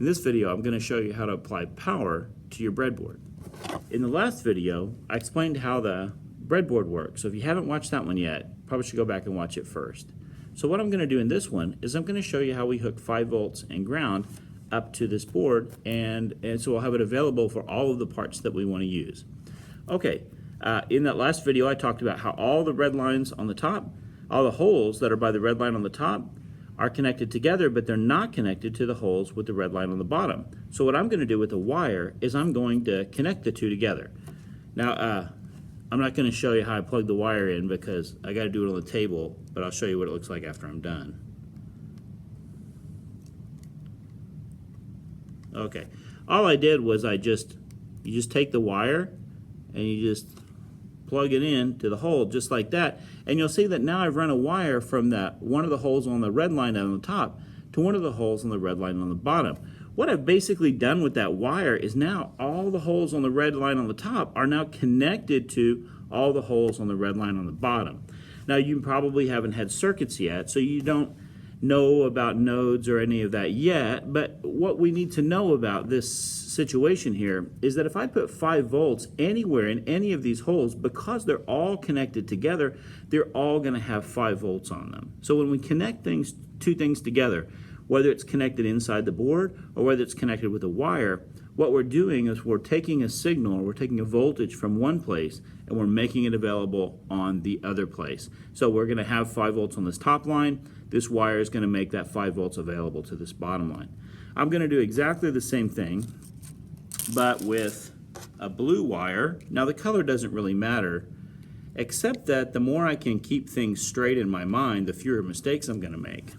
In this video, I'm going to show you how to apply power to your breadboard. In the last video, I explained how the breadboard works. So if you haven't watched that one yet, probably should go back and watch it first. So what I'm going to do in this one is I'm going to show you how we hook 5 volts and ground up to this board, and so we'll have it available for all of the parts that we want to use. Okay, in that last video I talked about how all the red lines on the top, all the holes that are by the red line on the top are connected together, but they're not connected to the holes with the red line on the bottom. So what I'm going to do with the wire is I'm going to connect the two together. Now, I'm not going to show you how I plug the wire in because I got to do it on the table, but I'll show you what it looks like after I'm done. Okay, all I did was you just take the wire and you just plug it in to the hole just like that, and you'll see that now I've run a wire from one of the holes on the red line on the top to one of the holes on the red line on the bottom. What I've basically done with that wire is now all the holes on the red line on the top are now connected to all the holes on the red line on the bottom. Now you probably haven't had circuits yet, so you don't know about nodes or any of that yet, but what we need to know about this situation here is that if I put 5 volts anywhere in any of these holes, because they're all connected together, they're all going to have 5 volts on them. So when we connect two things together, whether it's connected inside the board or whether it's connected with a wire, what we're doing is we're taking a signal, we're taking a voltage from one place and we're making it available on the other place. So we're going to have 5 volts on this top line. This wire is going to make that 5 volts available to this bottom line. I'm going to do exactly the same thing, but with a blue wire. Now the color doesn't really matter, except that the more I can keep things straight in my mind, the fewer mistakes I'm going to make.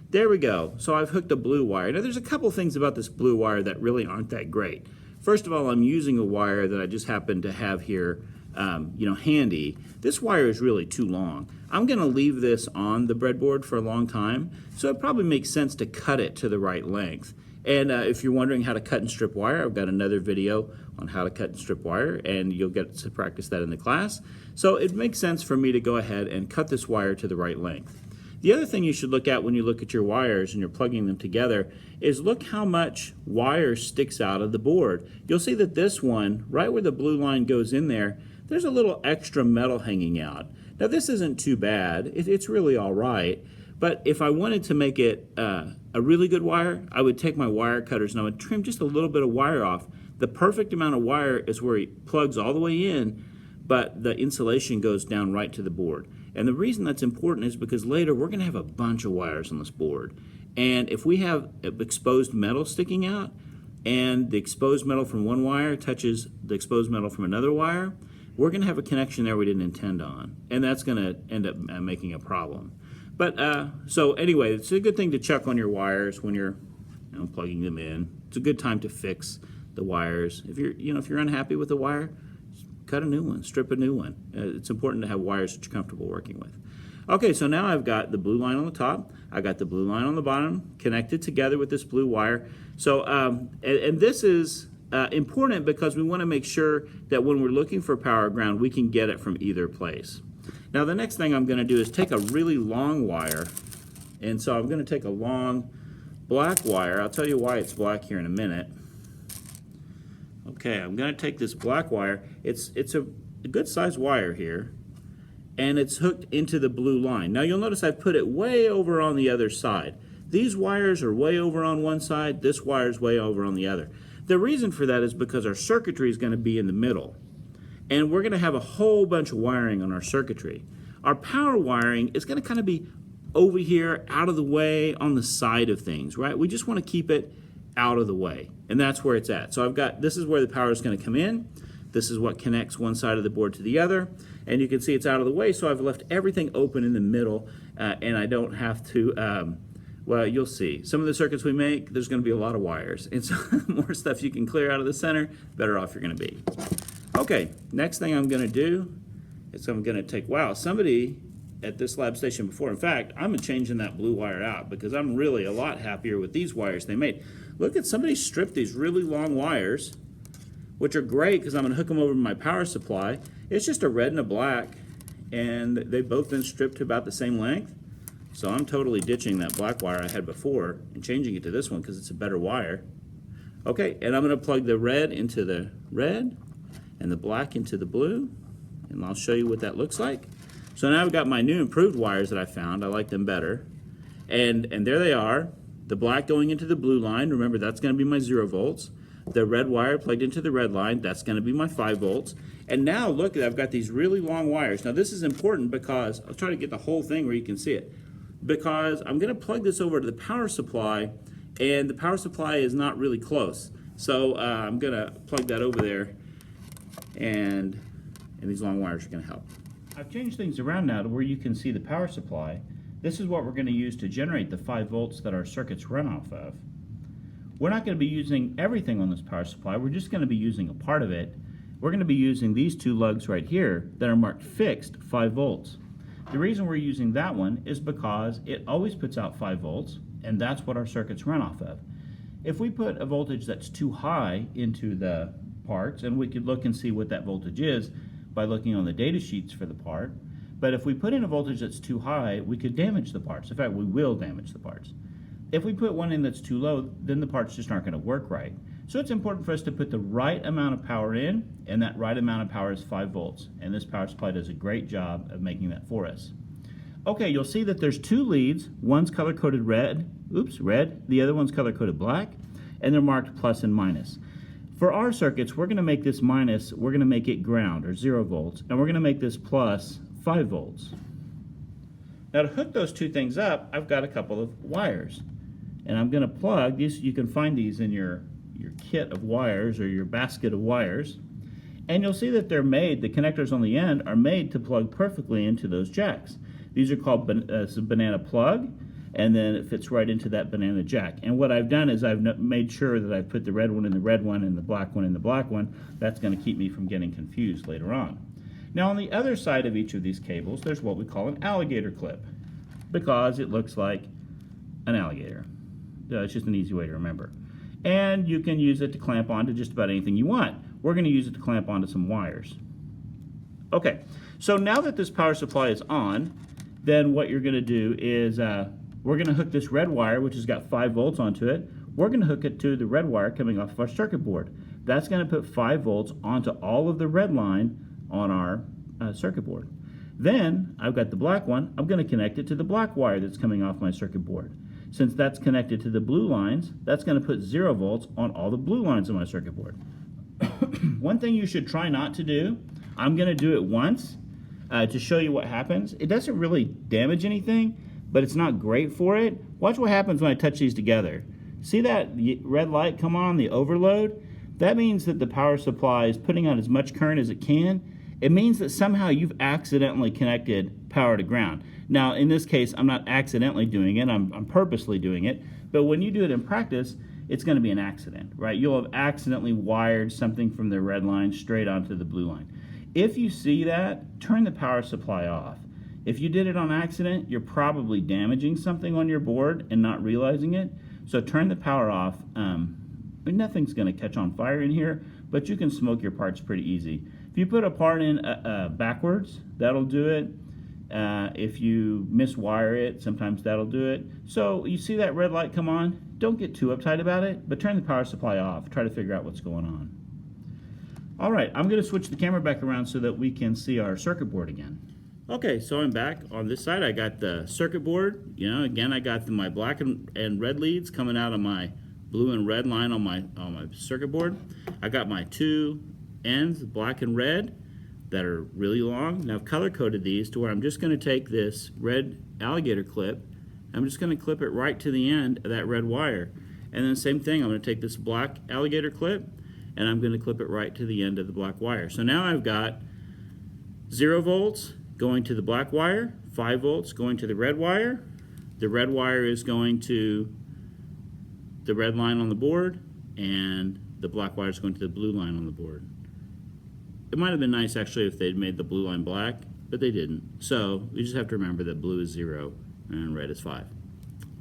There we go. So I've hooked a blue wire. Now there's a couple things about this blue wire that really aren't that great. First of all, I'm using a wire that I just happen to have here handy. This wire is really too long. I'm going to leave this on the breadboard for a long time, so it probably makes sense to cut it to the right length. And if you're wondering how to cut and strip wire, I've got another video on how to cut and strip wire, and you'll get to practice that in the class. So it makes sense for me to go ahead and cut this wire to the right length. The other thing you should look at when you look at your wires and you're plugging them together is look how much wire sticks out of the board. You'll see that this one, right where the blue line goes in there, there's a little extra metal hanging out. Now this isn't too bad, it's really all right, but if I wanted to make it a really good wire, I would take my wire cutters and I would trim just a little bit of wire off. The perfect amount of wire is where it plugs all the way in, but the insulation goes down right to the board. And the reason that's important is because later we're going to have a bunch of wires on this board. And if we have exposed metal sticking out and the exposed metal from one wire touches the exposed metal from another wire, we're going to have a connection there we didn't intend on. And that's going to end up making a problem. But so anyway, it's a good thing to check on your wires when you're plugging them in. It's a good time to fix the wires. If you're unhappy with the wire, cut a new one, strip a new one. It's important to have wires that you're comfortable working with. Okay, so now I've got the blue line on the top, I got the blue line on the bottom, connected together with this blue wire. So, and this is important because we want to make sure that when we're looking for power ground, we can get it from either place. Now the next thing I'm going to do is take a really long wire, and so I'm going to take a long black wire. I'll tell you why it's black here in a minute. Okay, I'm going to take this black wire. It's a good sized wire here, and it's hooked into the blue line. Now you'll notice I've put it way over on the other side. These wires are way over on one side, this wire is way over on the other. The reason for that is because our circuitry is going to be in the middle, and we're going to have a whole bunch of wiring on our circuitry. Our power wiring is going to kind of be over here, out of the way, on the side of things, right? We just want to keep it out of the way, and that's where it's at. So this is where the power is going to come in. This is what connects one side of the board to the other, and you can see it's out of the way, so I've left everything open in the middle, and I don't have to, well, you'll see. Some of the circuits we make, there's going to be a lot of wires, and so the more stuff you can clear out of the center, better off you're going to be. Okay, next thing I'm going to do is I'm going to take, wow, somebody at this lab station before, in fact, I'm changing that blue wire out because I'm really a lot happier with these wires they made. Look at somebody stripped these really long wires, which are great because I'm going to hook them over to my power supply. It's just a red and a black, and they've both been stripped to about the same length. So I'm totally ditching that black wire I had before and changing it to this one because it's a better wire. Okay, and I'm going to plug the red into the red and the black into the blue, and I'll show you what that looks like. So now I've got my new improved wires that I found. I like them better. And there they are. The black going into the blue line. Remember, that's going to be my 0 volts. The red wire plugged into the red line. That's going to be my 5 volts. And now look, I've got these really long wires. Now this is important because I'll try to get the whole thing where you can see it. Because I'm going to plug this over to the power supply, and the power supply is not really close. So I'm going to plug that over there, and these long wires are going to help. I've changed things around now to where you can see the power supply. This is what we're going to use to generate the 5 volts that our circuits run off of. We're not going to be using everything on this power supply. We're just going to be using a part of it. We're going to be using these 2 lugs right here that are marked fixed 5 volts. The reason we're using that one is because it always puts out 5 volts, and that's what our circuits run off of. If we put a voltage that's too high into the parts, and we could look and see what that voltage is by looking on the data sheets for the part, but if we put in a voltage that's too high, we could damage the parts. In fact, we will damage the parts. If we put one in that's too low, then the parts just aren't going to work right. So it's important for us to put the right amount of power in, and that right amount of power is 5 volts. And this power supply does a great job of making that for us. Okay, you'll see that there's 2 leads. One's color-coded red, the other one's color-coded black, and they're marked plus and minus. For our circuits, we're going to make this minus, we're going to make it ground, or 0 volts, and we're going to make this plus 5 volts. Now to hook those 2 things up, I've got a couple of wires. And I'm going to plug these. You can find these in your kit of wires or your basket of wires. And you'll see that they're made, the connectors on the end are made to plug perfectly into those jacks. These are called banana plug, and then it fits right into that banana jack. And what I've done is I've made sure that I've put the red one in the red one and the black one in the black one. That's going to keep me from getting confused later on. Now on the other side of each of these cables, there's what we call an alligator clip, because it looks like an alligator. It's just an easy way to remember. And you can use it to clamp onto just about anything you want. We're going to use it to clamp onto some wires. Okay, so now that this power supply is on, then what you're going to do is we're going to hook this red wire, which has got 5 volts onto it. We're going to hook it to the red wire coming off of our circuit board. That's going to put 5 volts onto all of the red line on our circuit board. Then I've got the black one. I'm going to connect it to the black wire that's coming off my circuit board. Since that's connected to the blue lines, that's going to put 0 volts on all the blue lines on my circuit board. One thing you should try not to do, I'm going to do it once to show you what happens. It doesn't really damage anything, but it's not great for it. Watch what happens when I touch these together. See that red light come on, the overload? That means that the power supply is putting out as much current as it can. It means that somehow you've accidentally connected power to ground. Now, in this case, I'm not accidentally doing it, I'm purposely doing it, but when you do it in practice, it's going to be an accident, right? You'll have accidentally wired something from the red line straight onto the blue line. If you see that, turn the power supply off. If you did it on accident, you're probably damaging something on your board and not realizing it, so turn the power off. Nothing's going to catch on fire in here, but you can smoke your parts pretty easy. If you put a part in backwards, that'll do it. If you miswire it, sometimes that'll do it. So you see that red light come on? Don't get too uptight about it, but turn the power supply off. Try to figure out what's going on. All right, I'm going to switch the camera back around so that we can see our circuit board again. Okay, so I'm back. On this side, I got the circuit board. You know, again, I got my black and red leads coming out of my blue and red line on my circuit board. I got my 2 ends, black and red, that are really long. Now I've color coded these to where I'm just going to take this red alligator clip, I'm just going to clip it right to the end of that red wire. And then same thing, I'm going to take this black alligator clip and I'm going to clip it right to the end of the black wire. So now I've got 0 volts going to the black wire, 5 volts going to the red wire. The red wire is going to the red line on the board, and the black wire is going to the blue line on the board. It might have been nice actually if they'd made the blue line black, but they didn't. So we just have to remember that blue is 0 and red is 5.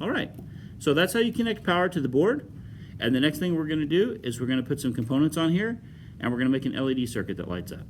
All right, so that's how you connect power to the board. And the next thing we're going to do is we're going to put some components on here, and we're going to make an LED circuit that lights up.